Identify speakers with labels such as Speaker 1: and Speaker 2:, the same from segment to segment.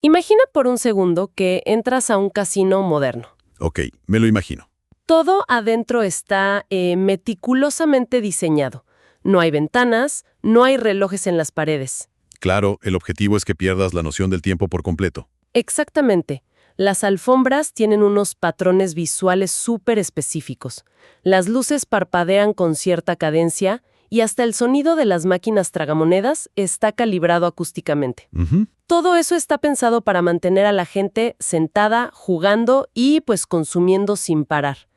Speaker 1: Imagina por un segundo que entras a un casino moderno.
Speaker 2: Ok, me lo imagino.
Speaker 1: Todo adentro está meticulosamente diseñado. No hay ventanas, no hay relojes en las paredes.
Speaker 2: Claro, el objetivo es que pierdas la noción del tiempo por completo.
Speaker 1: Exactamente. Las alfombras tienen unos patrones visuales súper específicos. Las luces parpadean con cierta cadencia y hasta el sonido de las máquinas tragamonedas está calibrado acústicamente.
Speaker 2: Ujú.
Speaker 1: Todo eso está pensado para mantener a la gente sentada, jugando y pues consumiendo sin parar.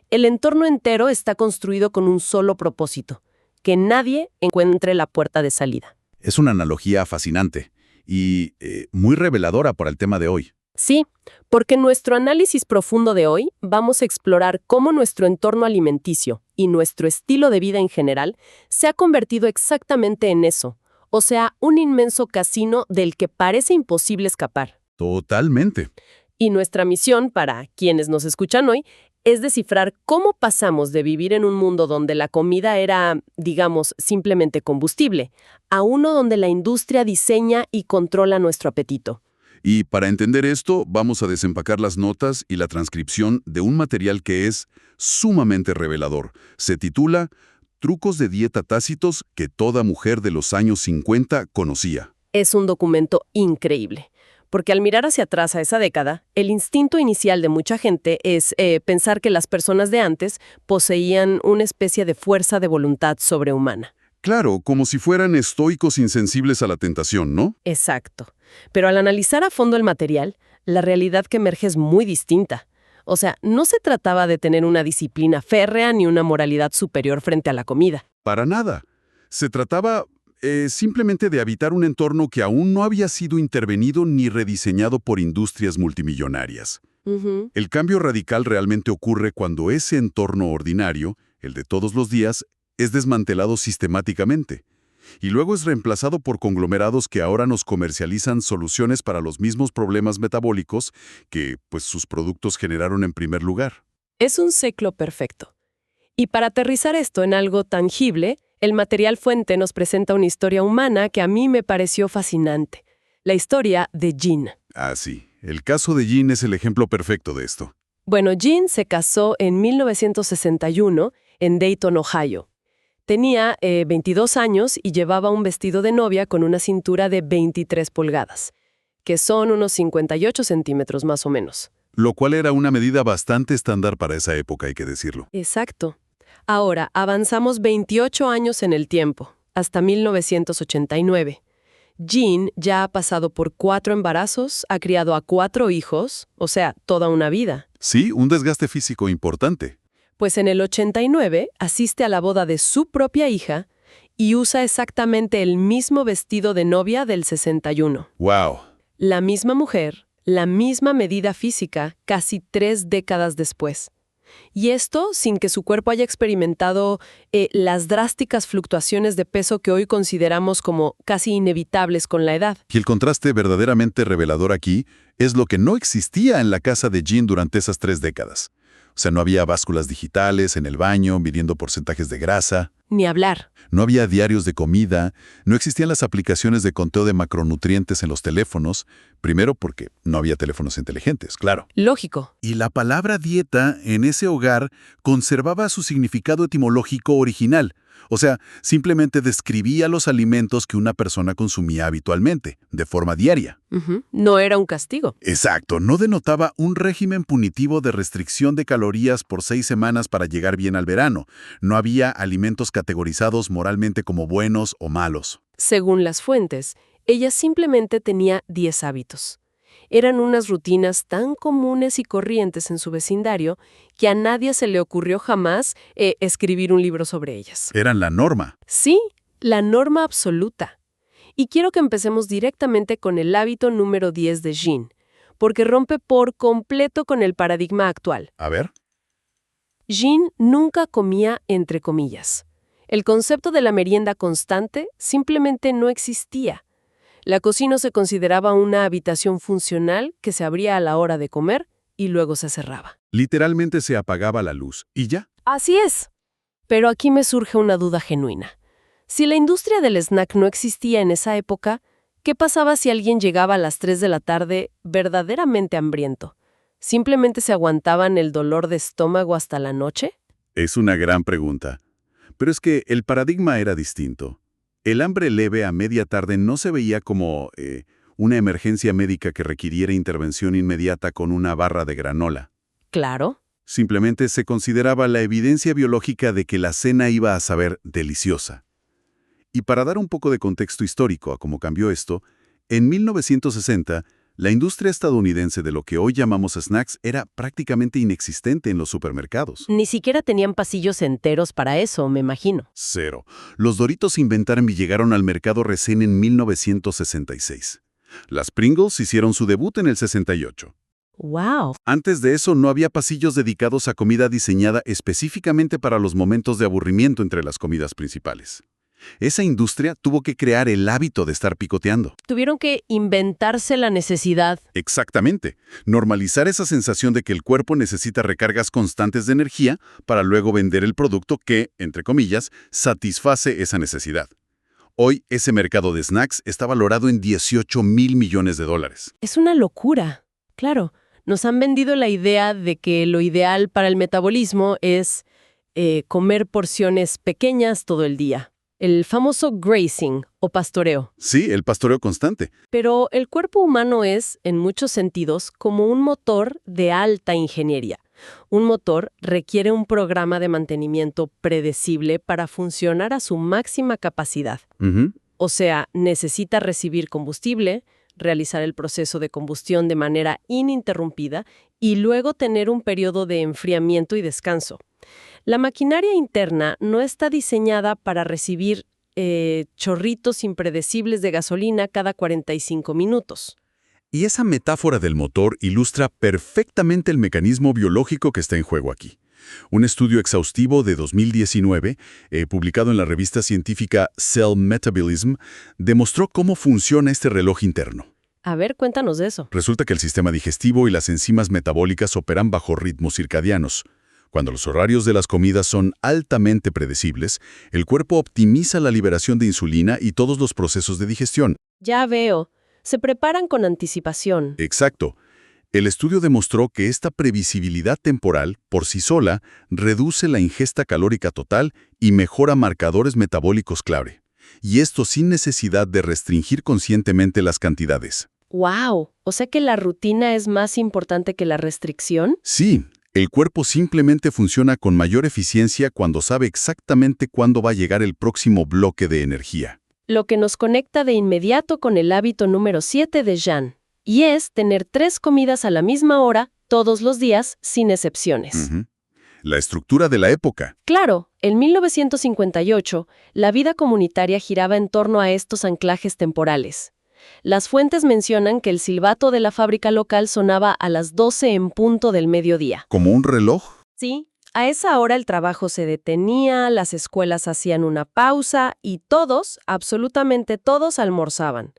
Speaker 1: El entorno entero está construido con un solo propósito: que nadie encuentre la puerta de salida.
Speaker 2: Es una analogía fascinante y muy reveladora para el tema de hoy.
Speaker 1: Sí, porque en nuestro análisis profundo de hoy vamos a explorar cómo nuestro entorno alimenticio y nuestro estilo de vida en general se ha convertido exactamente en eso, o sea, un inmenso casino del que parece imposible escapar.
Speaker 2: Totalmente.
Speaker 1: Y nuestra misión, para quienes nos escuchan hoy, es descifrar cómo pasamos de vivir en un mundo donde la comida era, digamos, simplemente combustible, a uno donde la industria diseña y controla nuestro apetito.
Speaker 2: Y para entender esto, vamos a desempacar las notas y la transcripción de un material que es sumamente revelador. Se titula Trucos de dieta tácitos que toda mujer de los años 50 conocía.
Speaker 1: Es un documento increíble, porque al mirar hacia atrás a esa década, el instinto inicial de mucha gente es pensar que las personas de antes poseían una especie de fuerza de voluntad sobrehumana.
Speaker 2: Claro, como si fueran estoicos insensibles a la tentación, ¿no?
Speaker 1: Exacto. Pero al analizar a fondo el material, la realidad que emerge es muy distinta. O sea, no se trataba de tener una disciplina férrea ni una moralidad superior frente a la comida.
Speaker 2: Para nada. Se trataba simplemente de habitar un entorno que aún no había sido intervenido ni rediseñado por industrias multimillonarias.
Speaker 1: Ujú.
Speaker 2: El cambio radical realmente ocurre cuando ese entorno ordinario, el de todos los días, es desmantelado sistemáticamente. Y luego es reemplazado por conglomerados que ahora nos comercializan soluciones para los mismos problemas metabólicos que, pues, sus productos generaron en primer lugar.
Speaker 1: Es un ciclo perfecto. Y para aterrizar esto en algo tangible, el material fuente nos presenta una historia humana que a mí me pareció fascinante. La historia de Jean.
Speaker 2: Ah, sí. El caso de Jean es el ejemplo perfecto de esto.
Speaker 1: Bueno, Jean se casó en 1961 en Dayton, Ohio. Tenía 22 años y llevaba un vestido de novia con una cintura de 23 pulgadas, que son unos 58 centímetros más o menos.
Speaker 2: Lo cual era una medida bastante estándar para esa época, hay que decirlo.
Speaker 1: Exacto. Ahora, avanzamos 28 años en el tiempo, hasta 1989. Jean ya ha pasado por 4 embarazos, ha criado a 4 hijos, o sea, toda una vida.
Speaker 2: Sí, un desgaste físico importante.
Speaker 1: Pues en el 89 asiste a la boda de su propia hija y usa exactamente el mismo vestido de novia del 61.
Speaker 2: ¡Wow!
Speaker 1: La misma mujer, la misma medida física, casi 3 décadas después. Y esto sin que su cuerpo haya experimentado las drásticas fluctuaciones de peso que hoy consideramos como casi inevitables con la edad.
Speaker 2: Y el contraste verdaderamente revelador aquí es lo que no existía en la casa de Jean durante esas 3 décadas. O sea, no había básculas digitales en el baño, midiendo porcentajes de grasa.
Speaker 1: Ni hablar.
Speaker 2: No había diarios de comida, no existían las aplicaciones de conteo de macronutrientes en los teléfonos, primero porque no había teléfonos inteligentes, claro.
Speaker 1: Lógico.
Speaker 2: Y la palabra dieta en ese hogar conservaba su significado etimológico original, o sea, simplemente describía los alimentos que una persona consumía habitualmente, de forma diaria.
Speaker 1: Ujú. No era un castigo.
Speaker 2: Exacto, no denotaba un régimen punitivo de restricción de calorías por 6 semanas para llegar bien al verano. No había alimentos categorizados moralmente como buenos o malos.
Speaker 1: Según las fuentes, ella simplemente tenía 10 hábitos. Eran unas rutinas tan comunes y corrientes en su vecindario que a nadie se le ocurrió jamás escribir un libro sobre ellas.
Speaker 2: Eran la norma.
Speaker 1: Sí, la norma absoluta. Y quiero que empecemos directamente con el hábito número 10 de Jean, porque rompe por completo con el paradigma actual.
Speaker 2: A ver.
Speaker 1: Jean nunca comía entre comillas. El concepto de la merienda constante simplemente no existía. La cocina se consideraba una habitación funcional que se abría a la hora de comer y luego se cerraba.
Speaker 2: Literalmente se apagaba la luz. ¿Y ya?
Speaker 1: Así es. Pero aquí me surge una duda genuina. Si la industria del snack no existía en esa época, ¿Qué pasaba si alguien llegaba a las 3 de la tarde verdaderamente hambriento? ¿Simplemente se aguantaban el dolor de estómago hasta la noche?
Speaker 2: Es una gran pregunta. Pero es que el paradigma era distinto. El hambre leve a media tarde no se veía como una emergencia médica que requiriera intervención inmediata con una barra de granola.
Speaker 1: Claro.
Speaker 2: Simplemente se consideraba la evidencia biológica de que la cena iba a saber deliciosa. Y para dar un poco de contexto histórico a cómo cambió esto, en 1960, la industria estadounidense de lo que hoy llamamos snacks era prácticamente inexistente en los supermercados.
Speaker 1: Ni siquiera tenían pasillos enteros para eso, me imagino.
Speaker 2: Cero. Los Doritos se inventaron y llegaron al mercado recién en 1966. Las Pringles hicieron su debut en el 68.
Speaker 1: ¡Wow!
Speaker 2: Antes de eso no había pasillos dedicados a comida diseñada específicamente para los momentos de aburrimiento entre las comidas principales. Esa industria tuvo que crear el hábito de estar picoteando.
Speaker 1: Tuvieron que inventarse la necesidad.
Speaker 2: Exactamente. Normalizar esa sensación de que el cuerpo necesita recargas constantes de energía para luego vender el producto que, entre comillas, satisface esa necesidad. Hoy, ese mercado de snacks está valorado en $18,000 millones.
Speaker 1: Es una locura. Claro, nos han vendido la idea de que lo ideal para el metabolismo es comer porciones pequeñas todo el día. El famoso grazing o pastoreo.
Speaker 2: Sí, el pastoreo constante.
Speaker 1: Pero el cuerpo humano es, en muchos sentidos, como un motor de alta ingeniería. Un motor requiere un programa de mantenimiento predecible para funcionar a su máxima capacidad. O sea, necesita recibir combustible, realizar el proceso de combustión de manera ininterrumpida y luego tener un periodo de enfriamiento y descanso. La maquinaria interna no está diseñada para recibir chorritos impredecibles de gasolina cada 45 minutos.
Speaker 2: Y esa metáfora del motor ilustra perfectamente el mecanismo biológico que está en juego aquí. Un estudio exhaustivo de 2019, publicado en la revista científica Cell Metabolism, demostró cómo funciona este reloj interno.
Speaker 1: A ver, cuéntanos de eso.
Speaker 2: Resulta que el sistema digestivo y las enzimas metabólicas operan bajo ritmos circadianos. Cuando los horarios de las comidas son altamente predecibles, el cuerpo optimiza la liberación de insulina y todos los procesos de digestión.
Speaker 1: Ya veo. Se preparan con anticipación.
Speaker 2: Exacto. El estudio demostró que esta previsibilidad temporal, por sí sola, reduce la ingesta calórica total y mejora marcadores metabólicos clave. Y esto sin necesidad de restringir conscientemente las cantidades.
Speaker 1: ¡Wow! ¿O sea que la rutina es más importante que la restricción?
Speaker 2: Sí. El cuerpo simplemente funciona con mayor eficiencia cuando sabe exactamente cuándo va a llegar el próximo bloque de energía.
Speaker 1: Lo que nos conecta de inmediato con el hábito número 7 de Jan, y es tener 3 comidas a la misma hora, todos los días, sin excepciones.
Speaker 2: La estructura de la época.
Speaker 1: Claro, en 1958, la vida comunitaria giraba en torno a estos anclajes temporales. Las fuentes mencionan que el silbato de la fábrica local sonaba a las 12 en punto del mediodía.
Speaker 2: ¿Como un reloj?
Speaker 1: Sí, a esa hora el trabajo se detenía, las escuelas hacían una pausa y todos, absolutamente todos, almorzaban.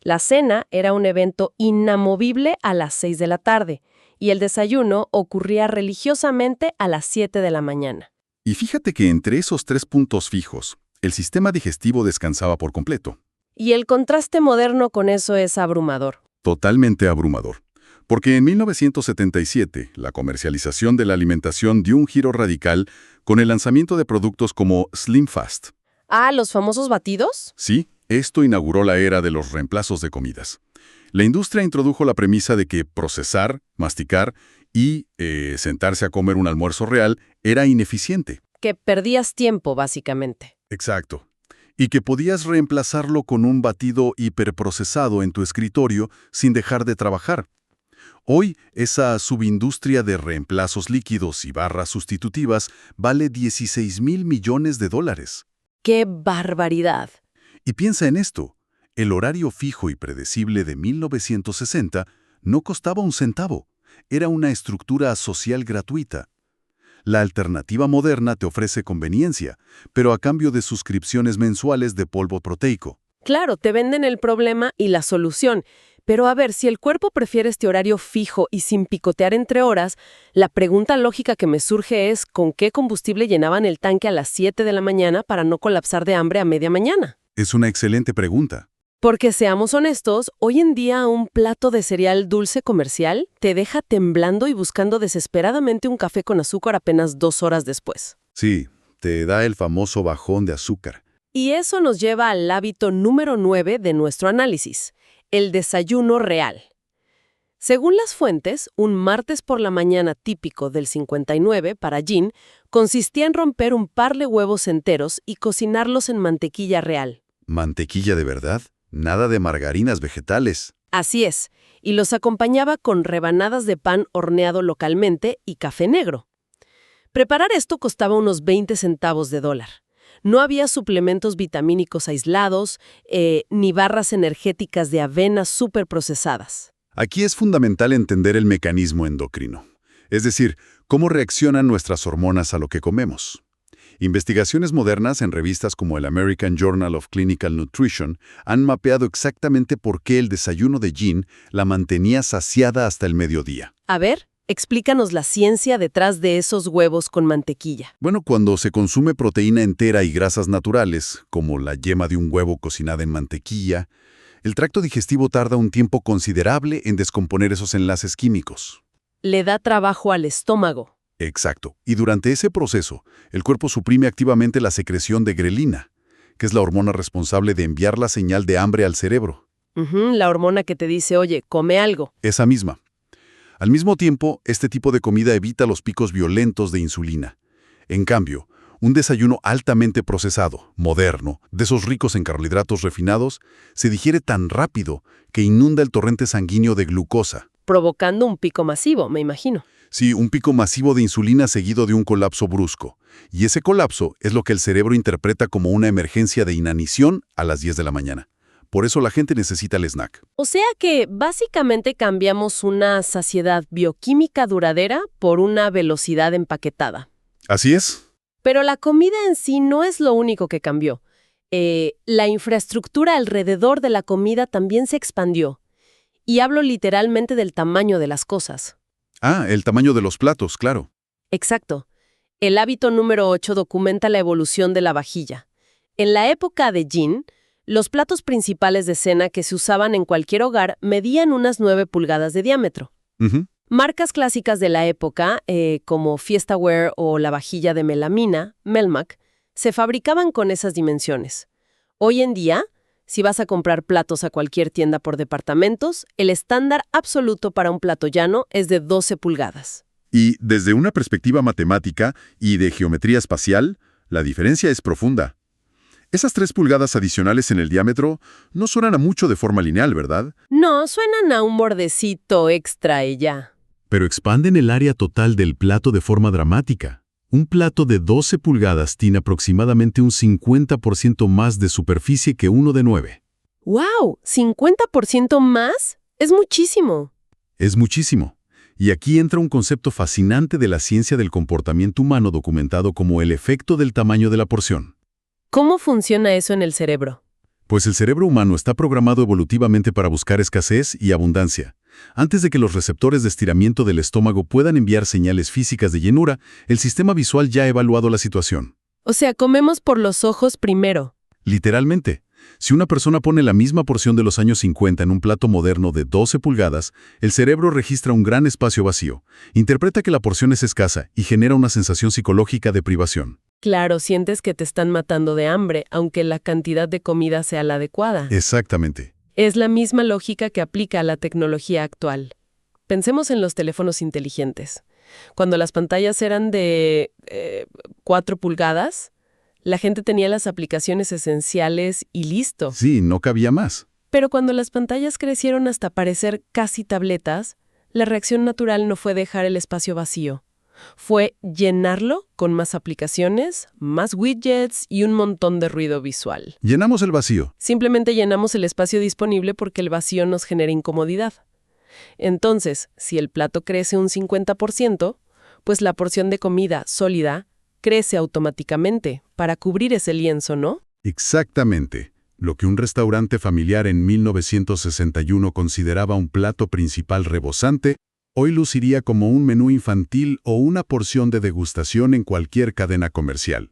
Speaker 1: La cena era un evento inamovible a las 6 de la tarde y el desayuno ocurría religiosamente a las 7 de la mañana.
Speaker 2: Y fíjate que entre esos 3 puntos fijos, el sistema digestivo descansaba por completo.
Speaker 1: Y el contraste moderno con eso es abrumador.
Speaker 2: Totalmente abrumador. Porque en 1977, la comercialización de la alimentación dio un giro radical con el lanzamiento de productos como Slim Fast.
Speaker 1: Ah, ¿los famosos batidos?
Speaker 2: Sí, esto inauguró la era de los reemplazos de comidas. La industria introdujo la premisa de que procesar, masticar y sentarse a comer un almuerzo real era ineficiente.
Speaker 1: Que perdías tiempo, básicamente.
Speaker 2: Exacto. Y que podías reemplazarlo con un batido hiperprocesado en tu escritorio sin dejar de trabajar. Hoy, esa subindustria de reemplazos líquidos y barras sustitutivas vale $16,000 millones.
Speaker 1: ¡Qué barbaridad!
Speaker 2: Y piensa en esto. El horario fijo y predecible de 1960 no costaba un centavo. Era una estructura social gratuita. La alternativa moderna te ofrece conveniencia, pero a cambio de suscripciones mensuales de polvo proteico.
Speaker 1: Claro, te venden el problema y la solución. Pero a ver, si el cuerpo prefiere este horario fijo y sin picotear entre horas, la pregunta lógica que me surge es ¿con qué combustible llenaban el tanque a las 7 de la mañana para no colapsar de hambre a media mañana?
Speaker 2: Es una excelente pregunta.
Speaker 1: Porque seamos honestos, hoy en día un plato de cereal dulce comercial te deja temblando y buscando desesperadamente un café con azúcar apenas 2 horas después.
Speaker 2: Sí, te da el famoso bajón de azúcar.
Speaker 1: Y eso nos lleva al hábito número 9 de nuestro análisis, el desayuno real. Según las fuentes, un martes por la mañana típico del 59 para Jean consistía en romper un par de huevos enteros y cocinarlos en mantequilla real.
Speaker 2: ¿Mantequilla de verdad? Nada de margarinas vegetales.
Speaker 1: Así es, y los acompañaba con rebanadas de pan horneado localmente y café negro. Preparar esto costaba unos 20 centavos de dólar. No había suplementos vitamínicos aislados, ni barras energéticas de avena superprocesadas.
Speaker 2: Aquí es fundamental entender el mecanismo endocrino, es decir, cómo reaccionan nuestras hormonas a lo que comemos. Investigaciones modernas en revistas como el American Journal of Clinical Nutrition han mapeado exactamente por qué el desayuno de Jean la mantenía saciada hasta el mediodía.
Speaker 1: A ver, explícanos la ciencia detrás de esos huevos con mantequilla.
Speaker 2: Bueno, cuando se consume proteína entera y grasas naturales, como la yema de un huevo cocinada en mantequilla, el tracto digestivo tarda un tiempo considerable en descomponer esos enlaces químicos.
Speaker 1: Le da trabajo al estómago.
Speaker 2: Exacto. Y durante ese proceso, el cuerpo suprime activamente la secreción de grelina, que es la hormona responsable de enviar la señal de hambre al cerebro.
Speaker 1: La hormona que te dice, oye, come algo.
Speaker 2: Esa misma. Al mismo tiempo, este tipo de comida evita los picos violentos de insulina. En cambio, un desayuno altamente procesado, moderno, de esos ricos en carbohidratos refinados, se digiere tan rápido que inunda el torrente sanguíneo de glucosa.
Speaker 1: Provocando un pico masivo, me imagino.
Speaker 2: Sí, un pico masivo de insulina seguido de un colapso brusco. Y ese colapso es lo que el cerebro interpreta como una emergencia de inanición a las 10 de la mañana. Por eso la gente necesita el snack.
Speaker 1: O sea que básicamente cambiamos una saciedad bioquímica duradera por una velocidad empaquetada.
Speaker 2: Así es.
Speaker 1: Pero la comida en sí no es lo único que cambió. La infraestructura alrededor de la comida también se expandió. Y hablo literalmente del tamaño de las cosas.
Speaker 2: Ah, el tamaño de los platos, claro.
Speaker 1: Exacto. El hábito número 8 documenta la evolución de la vajilla. En la época de Jean, los platos principales de cena que se usaban en cualquier hogar medían unas 9 pulgadas de diámetro. Marcas clásicas de la época, como Fiestaware o la vajilla de melamina, Melmac, se fabricaban con esas dimensiones. Hoy en día, si vas a comprar platos a cualquier tienda por departamentos, el estándar absoluto para un plato llano es de 12 pulgadas.
Speaker 2: Y desde una perspectiva matemática y de geometría espacial, la diferencia es profunda. Esas 3 pulgadas adicionales en el diámetro no suenan a mucho de forma lineal, ¿verdad?
Speaker 1: No, suenan a un bordecito extra y ya.
Speaker 2: Pero expanden el área total del plato de forma dramática. Un plato de 12 pulgadas tiene aproximadamente un 50% más de superficie que uno de 9.
Speaker 1: ¡Wow! ¿50% más? Es muchísimo.
Speaker 2: Es muchísimo. Y aquí entra un concepto fascinante de la ciencia del comportamiento humano documentado como el efecto del tamaño de la porción.
Speaker 1: ¿Cómo funciona eso en el cerebro?
Speaker 2: Pues el cerebro humano está programado evolutivamente para buscar escasez y abundancia. Antes de que los receptores de estiramiento del estómago puedan enviar señales físicas de llenura, el sistema visual ya ha evaluado la situación.
Speaker 1: O sea, comemos por los ojos primero.
Speaker 2: Literalmente. Si una persona pone la misma porción de los años 50 en un plato moderno de 12 pulgadas, el cerebro registra un gran espacio vacío, interpreta que la porción es escasa y genera una sensación psicológica de privación.
Speaker 1: Claro, sientes que te están matando de hambre, aunque la cantidad de comida sea la adecuada.
Speaker 2: Exactamente.
Speaker 1: Es la misma lógica que aplica a la tecnología actual. Pensemos en los teléfonos inteligentes. Cuando las pantallas eran de 4 pulgadas, la gente tenía las aplicaciones esenciales y listo.
Speaker 2: Sí, no cabía más.
Speaker 1: Pero cuando las pantallas crecieron hasta parecer casi tabletas, la reacción natural no fue dejar el espacio vacío. Fue llenarlo con más aplicaciones, más widgets y un montón de ruido visual.
Speaker 2: Llenamos el vacío.
Speaker 1: Simplemente llenamos el espacio disponible porque el vacío nos genera incomodidad. Entonces, si el plato crece un 50%, pues la porción de comida sólida crece automáticamente para cubrir ese lienzo, ¿no?
Speaker 2: Exactamente. Lo que un restaurante familiar en 1961 consideraba un plato principal rebosante, hoy luciría como un menú infantil o una porción de degustación en cualquier cadena comercial.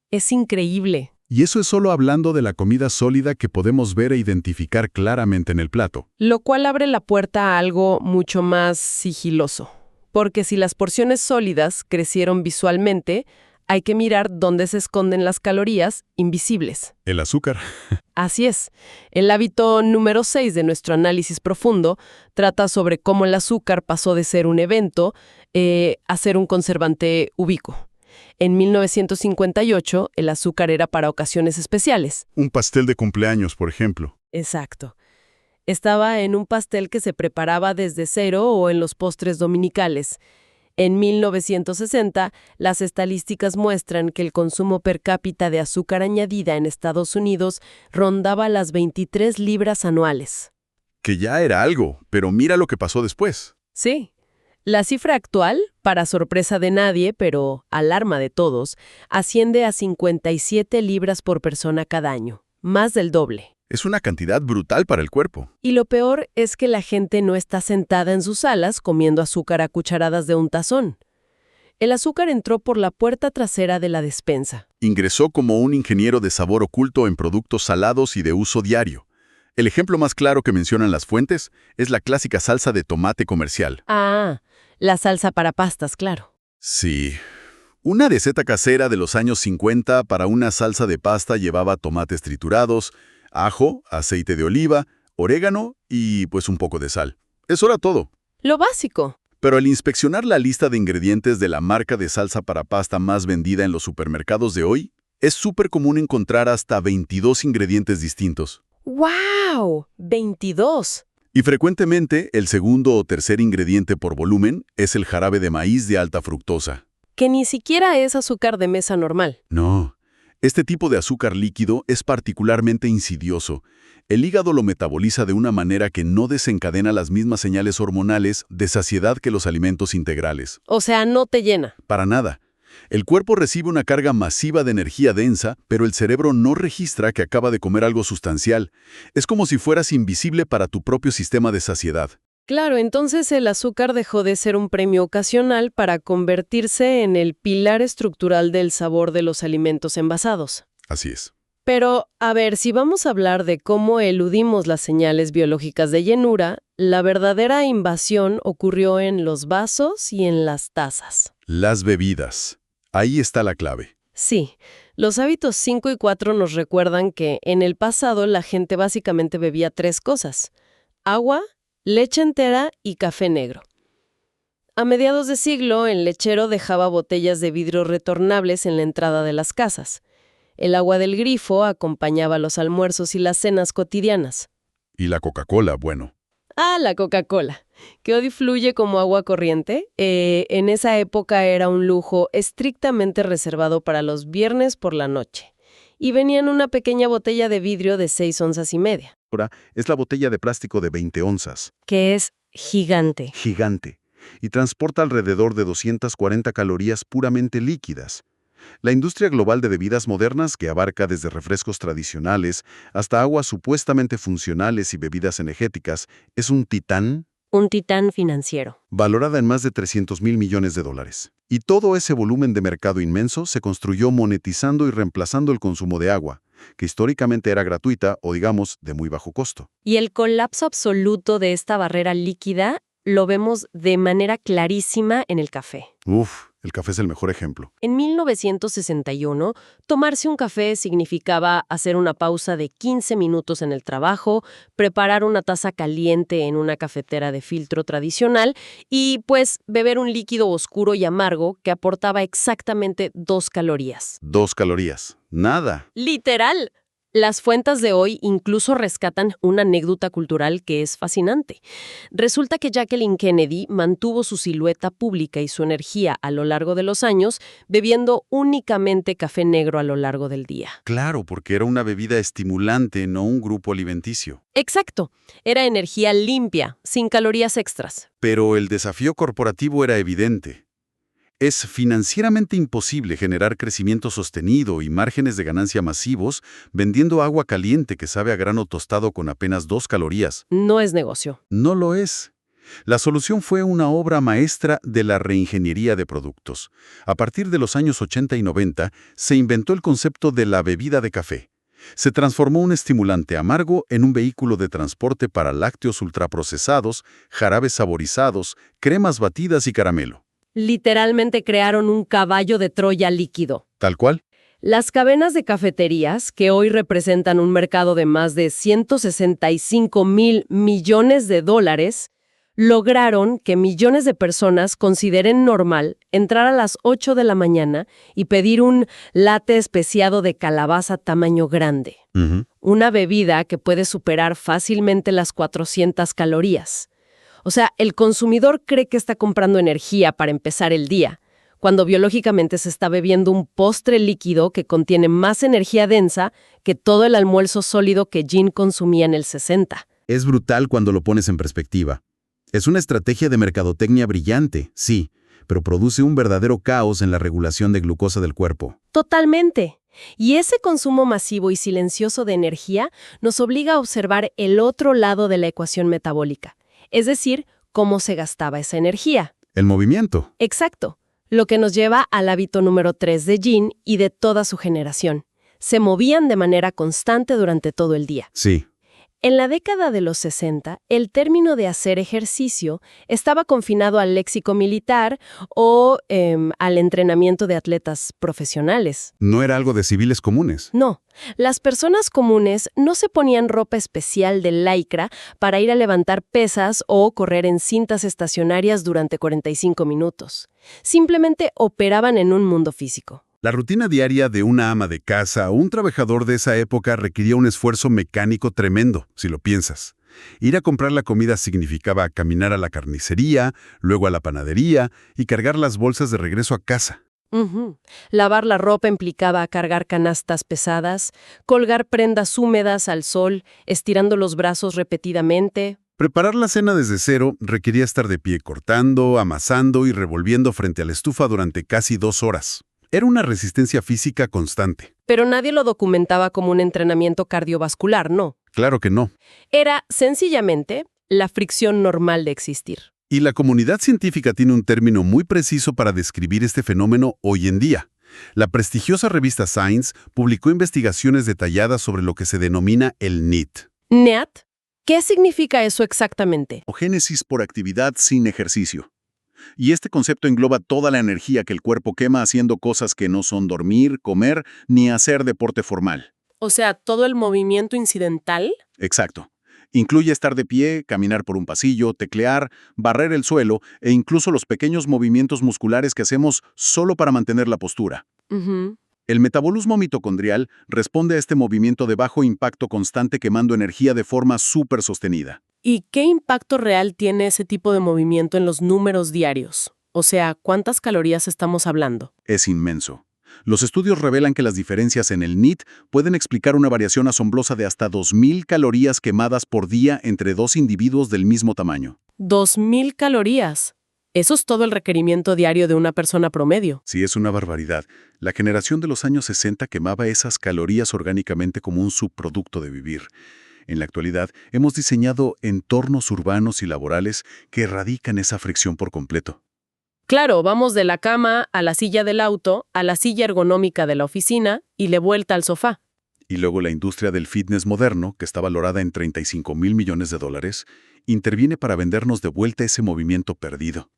Speaker 1: Es increíble.
Speaker 2: Y eso es solo hablando de la comida sólida que podemos ver e identificar claramente en el plato.
Speaker 1: Lo cual abre la puerta a algo mucho más sigiloso. Porque si las porciones sólidas crecieron visualmente, hay que mirar dónde se esconden las calorías invisibles.
Speaker 2: El azúcar.
Speaker 1: Así es. El hábito número 6 de nuestro análisis profundo trata sobre cómo el azúcar pasó de ser un evento a ser un conservante ubicuo. En 1958, el azúcar era para ocasiones especiales.
Speaker 2: Un pastel de cumpleaños, por ejemplo.
Speaker 1: Exacto. Estaba en un pastel que se preparaba desde cero o en los postres dominicales. En 1960, las estadísticas muestran que el consumo per cápita de azúcar añadida en Estados Unidos rondaba las 23 libras anuales.
Speaker 2: Que ya era algo, pero mira lo que pasó después.
Speaker 1: Sí. La cifra actual, para sorpresa de nadie, pero alarma de todos, asciende a 57 libras por persona cada año, más del doble.
Speaker 2: Es una cantidad brutal para el cuerpo.
Speaker 1: Y lo peor es que la gente no está sentada en sus salas comiendo azúcar a cucharadas de un tazón. El azúcar entró por la puerta trasera de la despensa.
Speaker 2: Ingresó como un ingeniero de sabor oculto en productos salados y de uso diario. El ejemplo más claro que mencionan las fuentes es la clásica salsa de tomate comercial.
Speaker 1: Ah, la salsa para pastas, claro.
Speaker 2: Sí. Una receta casera de los años 50 para una salsa de pasta llevaba tomates triturados, ajo, aceite de oliva, orégano y pues un poco de sal. Eso era todo.
Speaker 1: Lo básico.
Speaker 2: Pero al inspeccionar la lista de ingredientes de la marca de salsa para pasta más vendida en los supermercados de hoy, es súper común encontrar hasta 22 ingredientes distintos.
Speaker 1: ¡Wow! 22.
Speaker 2: Y frecuentemente, el segundo o tercer ingrediente por volumen es el jarabe de maíz de alta fructosa.
Speaker 1: Que ni siquiera es azúcar de mesa normal.
Speaker 2: No. Este tipo de azúcar líquido es particularmente insidioso. El hígado lo metaboliza de una manera que no desencadena las mismas señales hormonales de saciedad que los alimentos integrales.
Speaker 1: O sea, no te llena.
Speaker 2: Para nada. El cuerpo recibe una carga masiva de energía densa, pero el cerebro no registra que acaba de comer algo sustancial. Es como si fueras invisible para tu propio sistema de saciedad.
Speaker 1: Claro, entonces el azúcar dejó de ser un premio ocasional para convertirse en el pilar estructural del sabor de los alimentos envasados.
Speaker 2: Así es.
Speaker 1: Pero, a ver, si vamos a hablar de cómo eludimos las señales biológicas de llenura, la verdadera invasión ocurrió en los vasos y en las tazas.
Speaker 2: Las bebidas. Ahí está la clave.
Speaker 1: Sí, los hábitos 5 y 4 nos recuerdan que en el pasado la gente básicamente bebía 3 cosas: agua, leche entera y café negro. A mediados de siglo, el lechero dejaba botellas de vidrio retornables en la entrada de las casas. El agua del grifo acompañaba los almuerzos y las cenas cotidianas.
Speaker 2: Y la Coca-Cola, bueno.
Speaker 1: Ah, la Coca-Cola, que hoy fluye como agua corriente. En esa época era un lujo estrictamente reservado para los viernes por la noche. Y venía en una pequeña botella de vidrio de 6,5 onzas.
Speaker 2: Ahora es la botella de plástico de 20 onzas.
Speaker 1: Que es gigante.
Speaker 2: Gigante. Y transporta alrededor de 240 calorías puramente líquidas. La industria global de bebidas modernas, que abarca desde refrescos tradicionales hasta aguas supuestamente funcionales y bebidas energéticas, es un titán.
Speaker 1: Un titán financiero.
Speaker 2: Valorada en más de 300.000 millones de dólares. Y todo ese volumen de mercado inmenso se construyó monetizando y reemplazando el consumo de agua, que históricamente era gratuita o, digamos, de muy bajo costo.
Speaker 1: Y el colapso absoluto de esta barrera líquida lo vemos de manera clarísima en el café.
Speaker 2: El café es el mejor ejemplo.
Speaker 1: En 1961, tomarse un café significaba hacer una pausa de 15 minutos en el trabajo, preparar una taza caliente en una cafetera de filtro tradicional y, pues, beber un líquido oscuro y amargo que aportaba exactamente 2 calorías.
Speaker 2: 2 calorías. Nada.
Speaker 1: ¡Literal! Las fuentes de hoy incluso rescatan una anécdota cultural que es fascinante. Resulta que Jacqueline Kennedy mantuvo su silueta pública y su energía a lo largo de los años bebiendo únicamente café negro a lo largo del día.
Speaker 2: Claro, porque era una bebida estimulante, no un grupo alimenticio.
Speaker 1: Exacto. Era energía limpia, sin calorías extras.
Speaker 2: Pero el desafío corporativo era evidente. Es financieramente imposible generar crecimiento sostenido y márgenes de ganancia masivos vendiendo agua caliente que sabe a grano tostado con apenas 2 calorías.
Speaker 1: No es negocio.
Speaker 2: No lo es. La solución fue una obra maestra de la reingeniería de productos. A partir de los años 80 y 90, se inventó el concepto de la bebida de café. Se transformó un estimulante amargo en un vehículo de transporte para lácteos ultraprocesados, jarabes saborizados, cremas batidas y caramelo.
Speaker 1: Literalmente crearon un caballo de Troya líquido.
Speaker 2: ¿Tal cual?
Speaker 1: Las cadenas de cafeterías, que hoy representan un mercado de más de 165.000 millones de dólares, lograron que millones de personas consideren normal entrar a las 8 de la mañana y pedir un latte especiado de calabaza tamaño grande. Una bebida que puede superar fácilmente las 400 calorías. O sea, el consumidor cree que está comprando energía para empezar el día, cuando biológicamente se está bebiendo un postre líquido que contiene más energía densa que todo el almuerzo sólido que Gin consumía en el 60.
Speaker 2: Es brutal cuando lo pones en perspectiva. Es una estrategia de mercadotecnia brillante, sí, pero produce un verdadero caos en la regulación de glucosa del cuerpo.
Speaker 1: Totalmente. Y ese consumo masivo y silencioso de energía nos obliga a observar el otro lado de la ecuación metabólica, es decir, cómo se gastaba esa energía.
Speaker 2: El movimiento.
Speaker 1: Exacto. Lo que nos lleva al hábito número 3 de Gin y de toda su generación. Se movían de manera constante durante todo el día.
Speaker 2: Sí.
Speaker 1: En la década de los 60, el término de hacer ejercicio estaba confinado al léxico militar o al entrenamiento de atletas profesionales.
Speaker 2: No era algo de civiles comunes.
Speaker 1: No, las personas comunes no se ponían ropa especial de lycra para ir a levantar pesas o correr en cintas estacionarias durante 45 minutos. Simplemente operaban en un mundo físico.
Speaker 2: La rutina diaria de una ama de casa o un trabajador de esa época requería un esfuerzo mecánico tremendo, si lo piensas. Ir a comprar la comida significaba caminar a la carnicería, luego a la panadería y cargar las bolsas de regreso a casa.
Speaker 1: Lavar la ropa implicaba cargar canastas pesadas, colgar prendas húmedas al sol, estirando los brazos repetidamente.
Speaker 2: Preparar la cena desde cero requería estar de pie cortando, amasando y revolviendo frente a la estufa durante casi 2 horas. Era una resistencia física constante.
Speaker 1: Pero nadie lo documentaba como un entrenamiento cardiovascular, ¿no?
Speaker 2: Claro que no.
Speaker 1: Era, sencillamente, la fricción normal de existir.
Speaker 2: Y la comunidad científica tiene un término muy preciso para describir este fenómeno hoy en día. La prestigiosa revista Science publicó investigaciones detalladas sobre lo que se denomina el NEAT.
Speaker 1: ¿NEAT? ¿Qué significa eso exactamente?
Speaker 2: Génesis por actividad sin ejercicio. Y este concepto engloba toda la energía que el cuerpo quema haciendo cosas que no son dormir, comer, ni hacer deporte formal.
Speaker 1: O sea, ¿todo el movimiento incidental?
Speaker 2: Exacto. Incluye estar de pie, caminar por un pasillo, teclear, barrer el suelo e incluso los pequeños movimientos musculares que hacemos solo para mantener la postura. El metabolismo mitocondrial responde a este movimiento de bajo impacto constante quemando energía de forma súper sostenida.
Speaker 1: ¿Y qué impacto real tiene ese tipo de movimiento en los números diarios? O sea, ¿cuántas calorías estamos hablando?
Speaker 2: Es inmenso. Los estudios revelan que las diferencias en el NEAT pueden explicar una variación asombrosa de hasta 2.000 calorías quemadas por día entre 2 individuos del mismo tamaño.
Speaker 1: 2.000 calorías. Eso es todo el requerimiento diario de una persona promedio.
Speaker 2: Sí, es una barbaridad. La generación de los años 60 quemaba esas calorías orgánicamente como un subproducto de vivir. En la actualidad, hemos diseñado entornos urbanos y laborales que erradican esa fricción por completo.
Speaker 1: Claro, vamos de la cama a la silla del auto, a la silla ergonómica de la oficina y de vuelta al sofá.
Speaker 2: Y luego la industria del fitness moderno, que está valorada en $35.000 millones, interviene para vendernos de vuelta ese movimiento perdido.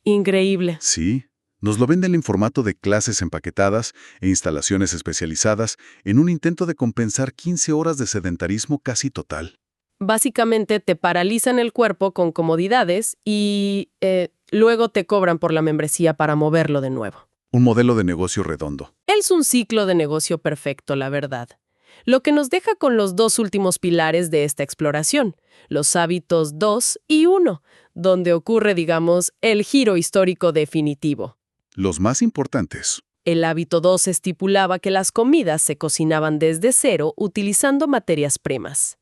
Speaker 1: Increíble.
Speaker 2: Sí, nos lo venden en formato de clases empaquetadas e instalaciones especializadas en un intento de compensar 15 horas de sedentarismo casi total.
Speaker 1: Básicamente te paralizan el cuerpo con comodidades y luego te cobran por la membresía para moverlo de nuevo.
Speaker 2: Un modelo de negocio redondo.
Speaker 1: Es un ciclo de negocio perfecto, la verdad. Lo que nos deja con los 2 últimos pilares de esta exploración, los hábitos 2 y 1, donde ocurre, digamos, el giro histórico definitivo.
Speaker 2: Los más importantes.
Speaker 1: El hábito 2 estipulaba que las comidas se cocinaban desde cero utilizando materias primas.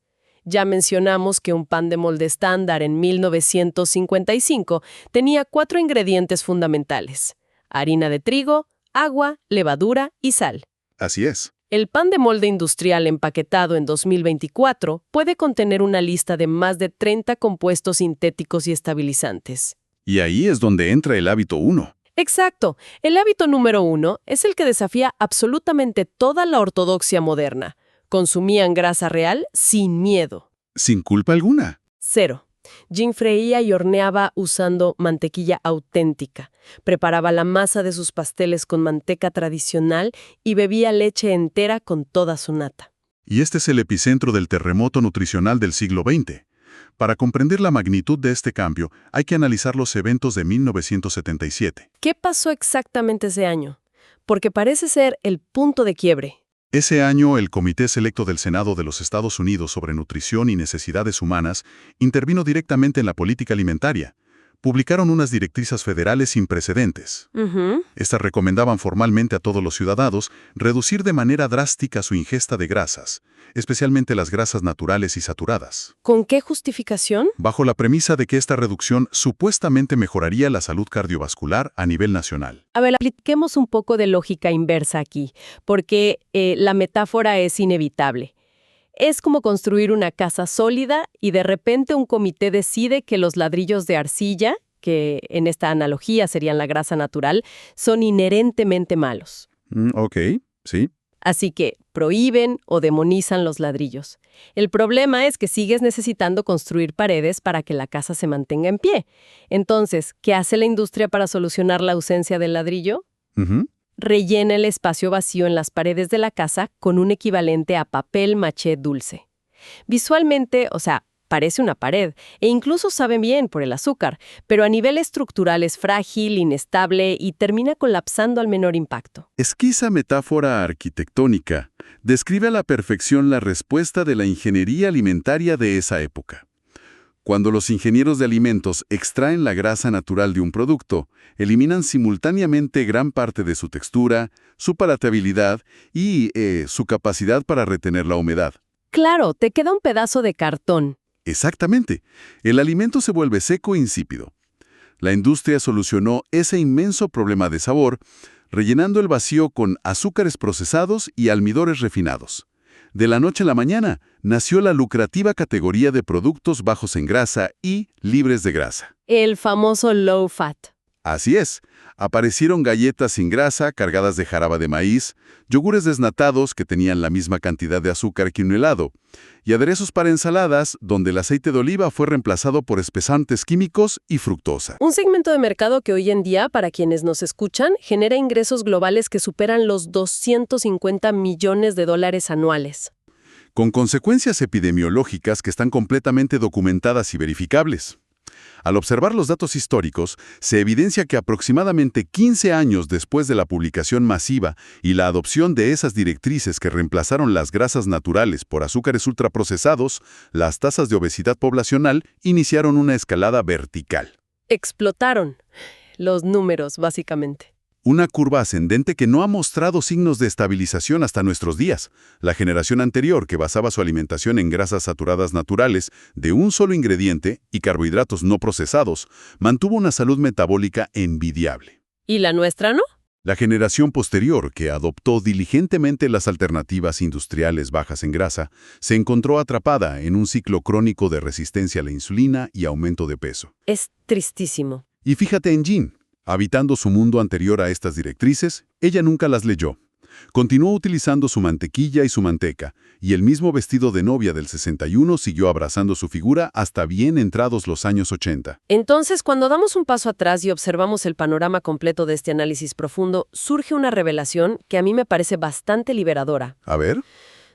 Speaker 1: Ya mencionamos que un pan de molde estándar en 1955 tenía 4 ingredientes fundamentales: harina de trigo, agua, levadura y sal.
Speaker 2: Así es.
Speaker 1: El pan de molde industrial empaquetado en 2024 puede contener una lista de más de 30 compuestos sintéticos y estabilizantes.
Speaker 2: Y ahí es donde entra el hábito 1.
Speaker 1: Exacto. El hábito número 1 es el que desafía absolutamente toda la ortodoxia moderna. Consumían grasa real sin miedo.
Speaker 2: Sin culpa alguna.
Speaker 1: 0. Jim freía y horneaba usando mantequilla auténtica. Preparaba la masa de sus pasteles con manteca tradicional y bebía leche entera con toda su nata.
Speaker 2: Y este es el epicentro del terremoto nutricional del siglo XX. Para comprender la magnitud de este cambio, hay que analizar los eventos de 1977.
Speaker 1: ¿Qué pasó exactamente ese año? Porque parece ser el punto de quiebre.
Speaker 2: Ese año, el Comité Selecto del Senado de los Estados Unidos sobre Nutrición y Necesidades Humanas intervino directamente en la política alimentaria. Publicaron unas directrices federales sin precedentes. Estas recomendaban formalmente a todos los ciudadanos reducir de manera drástica su ingesta de grasas, especialmente las grasas naturales y saturadas.
Speaker 1: ¿Con qué justificación?
Speaker 2: Bajo la premisa de que esta reducción supuestamente mejoraría la salud cardiovascular a nivel nacional.
Speaker 1: A ver, apliquemos un poco de lógica inversa aquí, porque la metáfora es inevitable. Es como construir una casa sólida y de repente un comité decide que los ladrillos de arcilla, que en esta analogía serían la grasa natural, son inherentemente malos.
Speaker 2: Ok, sí.
Speaker 1: Así que prohíben o demonizan los ladrillos. El problema es que sigues necesitando construir paredes para que la casa se mantenga en pie. Entonces, ¿qué hace la industria para solucionar la ausencia del ladrillo? Rellena el espacio vacío en las paredes de la casa con un equivalente a papel maché dulce. Visualmente, parece una pared, e incluso sabe bien por el azúcar, pero a nivel estructural es frágil, inestable y termina colapsando al menor impacto.
Speaker 2: Esquiza metáfora arquitectónica describe a la perfección la respuesta de la ingeniería alimentaria de esa época. Cuando los ingenieros de alimentos extraen la grasa natural de un producto, eliminan simultáneamente gran parte de su textura, su palatabilidad y su capacidad para retener la humedad.
Speaker 1: Claro, te queda un pedazo de cartón.
Speaker 2: Exactamente. El alimento se vuelve seco e insípido. La industria solucionó ese inmenso problema de sabor, rellenando el vacío con azúcares procesados y almidones refinados. De la noche a la mañana, nació la lucrativa categoría de productos bajos en grasa y libres de grasa.
Speaker 1: El famoso low fat.
Speaker 2: Así es. Aparecieron galletas sin grasa cargadas de jarabe de maíz, yogures desnatados que tenían la misma cantidad de azúcar que un helado, y aderezos para ensaladas donde el aceite de oliva fue reemplazado por espesantes químicos y fructosa.
Speaker 1: Un segmento de mercado que hoy en día, para quienes nos escuchan, genera ingresos globales que superan los $250 millones anuales.
Speaker 2: Con consecuencias epidemiológicas que están completamente documentadas y verificables. Al observar los datos históricos, se evidencia que aproximadamente 15 años después de la publicación masiva y la adopción de esas directrices que reemplazaron las grasas naturales por azúcares ultraprocesados, las tasas de obesidad poblacional iniciaron una escalada vertical.
Speaker 1: Explotaron los números, básicamente.
Speaker 2: Una curva ascendente que no ha mostrado signos de estabilización hasta nuestros días. La generación anterior, que basaba su alimentación en grasas saturadas naturales de un solo ingrediente y carbohidratos no procesados, mantuvo una salud metabólica envidiable.
Speaker 1: ¿Y la nuestra no?
Speaker 2: La generación posterior, que adoptó diligentemente las alternativas industriales bajas en grasa, se encontró atrapada en un ciclo crónico de resistencia a la insulina y aumento de peso.
Speaker 1: Es tristísimo.
Speaker 2: Y fíjate en Jean. Habitando su mundo anterior a estas directrices, ella nunca las leyó. Continuó utilizando su mantequilla y su manteca, y el mismo vestido de novia del 61 siguió abrazando su figura hasta bien entrados los años 80.
Speaker 1: Entonces, cuando damos un paso atrás y observamos el panorama completo de este análisis profundo, surge una revelación que a mí me parece bastante liberadora.
Speaker 2: A ver.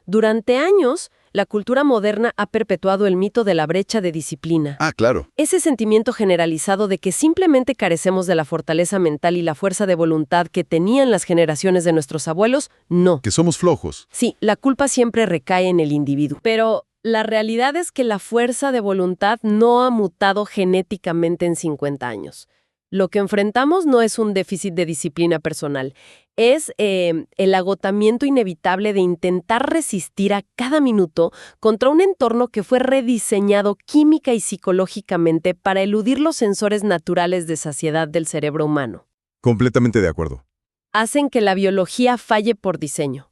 Speaker 1: Durante años, la cultura moderna ha perpetuado el mito de la brecha de disciplina.
Speaker 2: Ah, claro.
Speaker 1: Ese sentimiento generalizado de que simplemente carecemos de la fortaleza mental y la fuerza de voluntad que tenían las generaciones de nuestros abuelos, no.
Speaker 2: Que somos flojos.
Speaker 1: Sí, la culpa siempre recae en el individuo. Pero la realidad es que la fuerza de voluntad no ha mutado genéticamente en 50 años. Lo que enfrentamos no es un déficit de disciplina personal, es el agotamiento inevitable de intentar resistir a cada minuto contra un entorno que fue rediseñado química y psicológicamente para eludir los sensores naturales de saciedad del cerebro humano.
Speaker 2: Completamente de acuerdo.
Speaker 1: Hacen que la biología falle por diseño.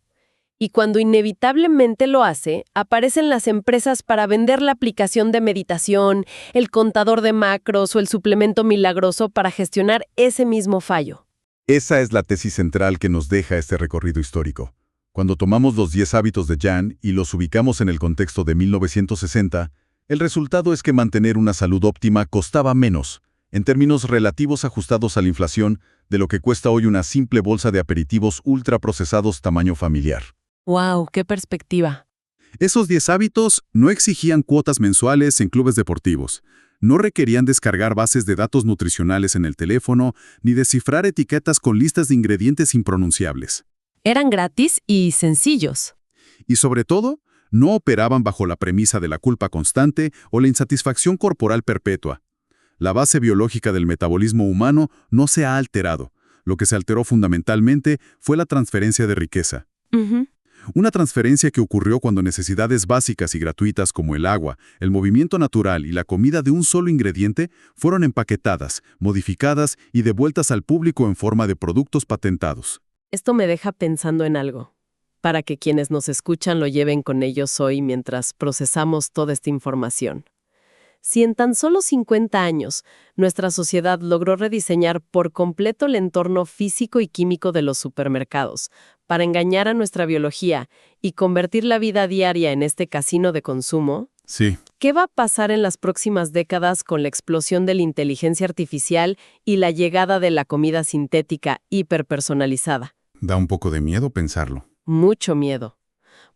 Speaker 1: Y cuando inevitablemente lo hace, aparecen las empresas para vender la aplicación de meditación, el contador de macros o el suplemento milagroso para gestionar ese mismo fallo.
Speaker 2: Esa es la tesis central que nos deja este recorrido histórico. Cuando tomamos los 10 hábitos de Jan y los ubicamos en el contexto de 1960, el resultado es que mantener una salud óptima costaba menos, en términos relativos ajustados a la inflación, de lo que cuesta hoy una simple bolsa de aperitivos ultraprocesados tamaño familiar.
Speaker 1: ¡Wow! ¡Qué perspectiva!
Speaker 3: Esos 10 hábitos no exigían cuotas mensuales en clubes deportivos, no requerían descargar bases de datos nutricionales en el teléfono, ni descifrar etiquetas con listas de ingredientes impronunciables.
Speaker 1: Eran gratis y sencillos.
Speaker 3: Y sobre todo, no operaban bajo la premisa de la culpa constante o la insatisfacción corporal perpetua. La base biológica del metabolismo humano no se ha alterado. Lo que se alteró fundamentalmente fue la transferencia de riqueza.
Speaker 1: Ujú.
Speaker 3: Una transferencia que ocurrió cuando necesidades básicas y gratuitas como el agua, el movimiento natural y la comida de un solo ingrediente fueron empaquetadas, modificadas y devueltas al público en forma de productos patentados.
Speaker 1: Esto me deja pensando en algo, para que quienes nos escuchan lo lleven con ellos hoy mientras procesamos toda esta información. Si en tan solo 50 años nuestra sociedad logró rediseñar por completo el entorno físico y químico de los supermercados para engañar a nuestra biología y convertir la vida diaria en este casino de consumo,
Speaker 3: Sí,
Speaker 1: ¿qué va a pasar en las próximas décadas con la explosión de la inteligencia artificial y la llegada de la comida sintética hiperpersonalizada?
Speaker 3: da un poco de miedo pensarlo.
Speaker 1: Mucho miedo.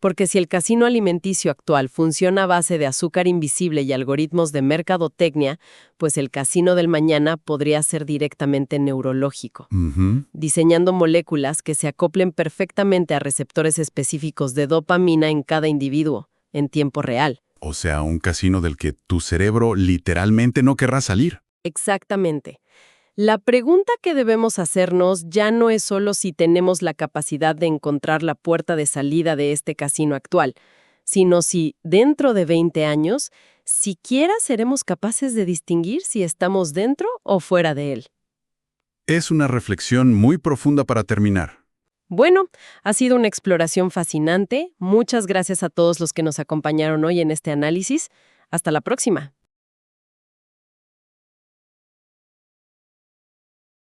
Speaker 1: Porque si el casino alimenticio actual funciona a base de azúcar invisible y algoritmos de mercadotecnia, pues el casino del mañana podría ser directamente neurológico,
Speaker 3: Ujú.
Speaker 1: diseñando moléculas que se acoplen perfectamente a receptores específicos de dopamina en cada individuo, en tiempo real.
Speaker 3: O sea, un casino del que tu cerebro literalmente no querrá salir.
Speaker 1: Exactamente. La pregunta que debemos hacernos ya no es solo si tenemos la capacidad de encontrar la puerta de salida de este casino actual, sino si, dentro de 20 años, siquiera seremos capaces de distinguir si estamos dentro o fuera de él.
Speaker 3: Es una reflexión muy profunda para terminar.
Speaker 1: Bueno, ha sido una exploración fascinante. Muchas gracias a todos los que nos acompañaron hoy en este análisis. Hasta la próxima.